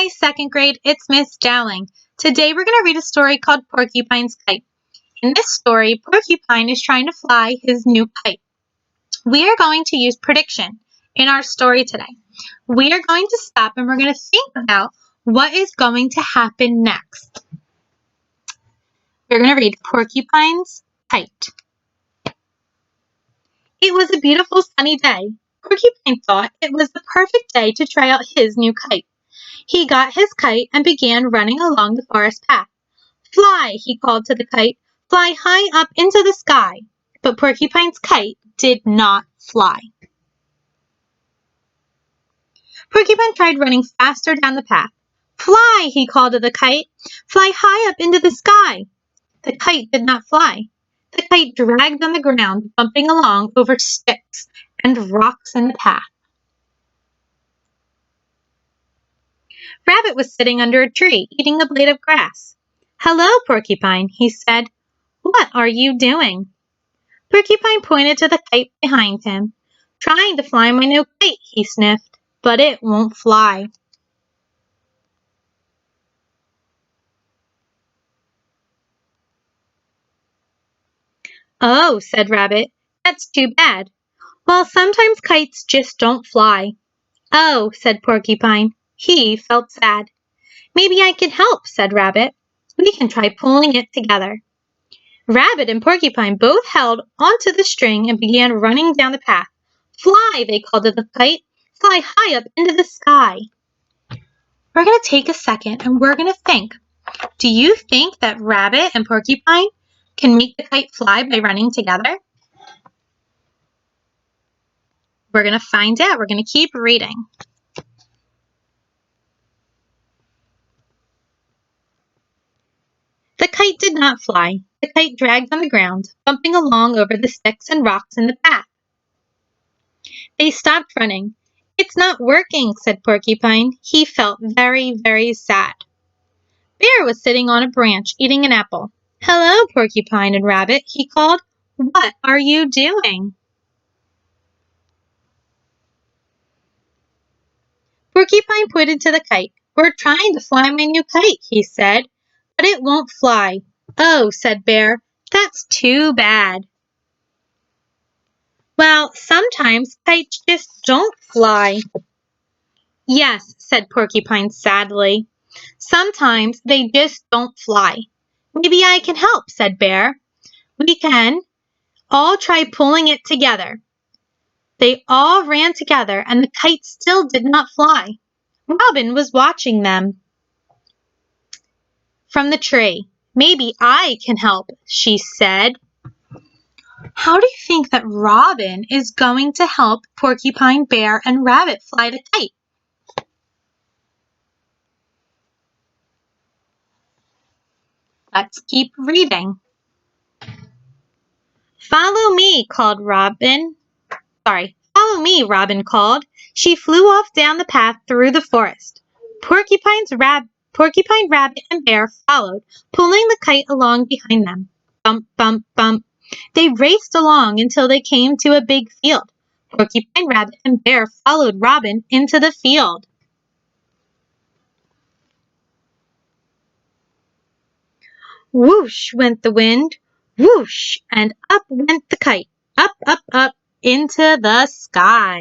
Hi, second grade. It's Miss Dowling. Today we're going to read a story called Porcupine's Kite. In this story, Porcupine is trying to fly his new kite. We are going to use prediction in our story today. We are going to stop and we're going to think about what is going to happen next. We're going to read Porcupine's Kite. It was a beautiful sunny day. Porcupine thought it was the perfect day to try out his new kite. He got his kite and began running along the forest path. "Fly," he called to the kite. "Fly high up into the sky." But Porcupine's kite did not fly. Porcupine tried running faster down the path. "Fly," he called to the kite. "Fly high up into the sky." The kite did not fly. The kite dragged on the ground, bumping along over sticks and rocks in the path. Rabbit was sitting under a tree, eating a blade of grass. "Hello, Porcupine," he said. "What are you doing?" Porcupine pointed to the kite behind him. "Trying to fly my new kite," he sniffed, "but it won't fly." "Oh," said Rabbit, "that's too bad. Well, sometimes kites just don't fly." "Oh," said Porcupine. He felt sad. "Maybe I can help," said Rabbit. "We can try pulling it together." Rabbit and Porcupine both held onto the string and began running down the path. "Fly," they called to the kite. "Fly high up into the sky." We're going to take a second and we're going to think. Do you think that Rabbit and Porcupine can make the kite fly by running together? We're going to find out. We're going to keep reading. The kite did not fly. The kite dragged on the ground, bumping along over the sticks and rocks in the path. They stopped running. "It's not working," said Porcupine. He felt very, very sad. Bear was sitting on a branch eating an apple. "Hello, Porcupine and Rabbit," he called. "What are you doing?" Porcupine pointed to the kite. "We're trying to fly my new kite," he said, "but it won't fly." "Oh," said Bear, "that's too bad." "Well, sometimes kites just don't fly." "Yes," said Porcupine sadly. "Sometimes they just don't fly." "Maybe I can help," said Bear. "We can all try pulling it together." They all ran together and the kite still did not fly. Robin was watching them from the tree. "Maybe I can help," she said. How do you think that Robin is going to help Porcupine, Bear, and Rabbit fly the kite? Let's keep reading. "Follow me," called Robin. "Follow me," Robin called. She flew off down the path through the forest. Porcupine, Rabbit, and Bear followed, pulling the kite along behind them. Bump, bump, bump. They raced along until they came to a big field. Porcupine, Rabbit, and Bear followed Robin into the field. Whoosh went the wind, whoosh, and up went the kite, up, up, up, into the sky.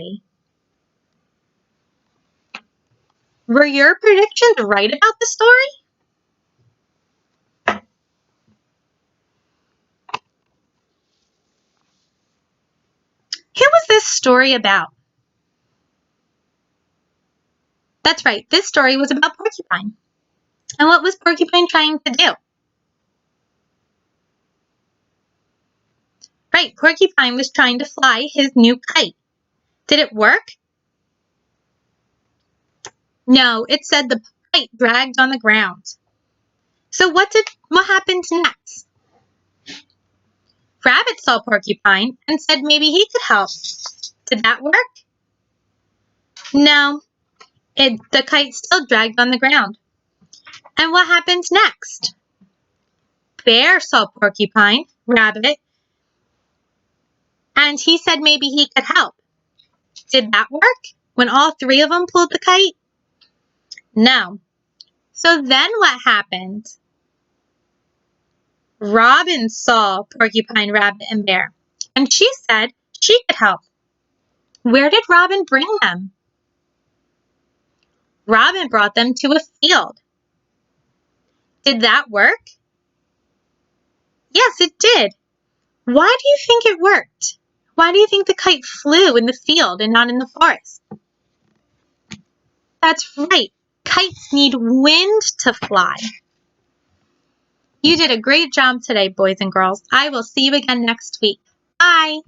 Were your predictions right about the story? Who was this story about? That's right, this story was about Porcupine. And what was Porcupine trying to do? Right, Porcupine was trying to fly his new kite. Did it work? No, it said the kite dragged on the ground. So what happened next? Rabbit saw Porcupine and said maybe he could help. Did that work? No, the kite still dragged on the ground. And what happened next? Bear saw Porcupine, Rabbit, and he said maybe he could help. Did that work when all three of them pulled the kite? No, So then what happened? Robin saw Porcupine, Rabbit, and Bear, and she said she could help. Where did Robin bring them? Robin brought them to a field. Did that work? Yes, it did. Why do you think it worked? Why do you think the kite flew in the field and not in the forest? That's right. Kites need wind to fly. You did a great job today, boys and girls. I will see you again next week. Bye.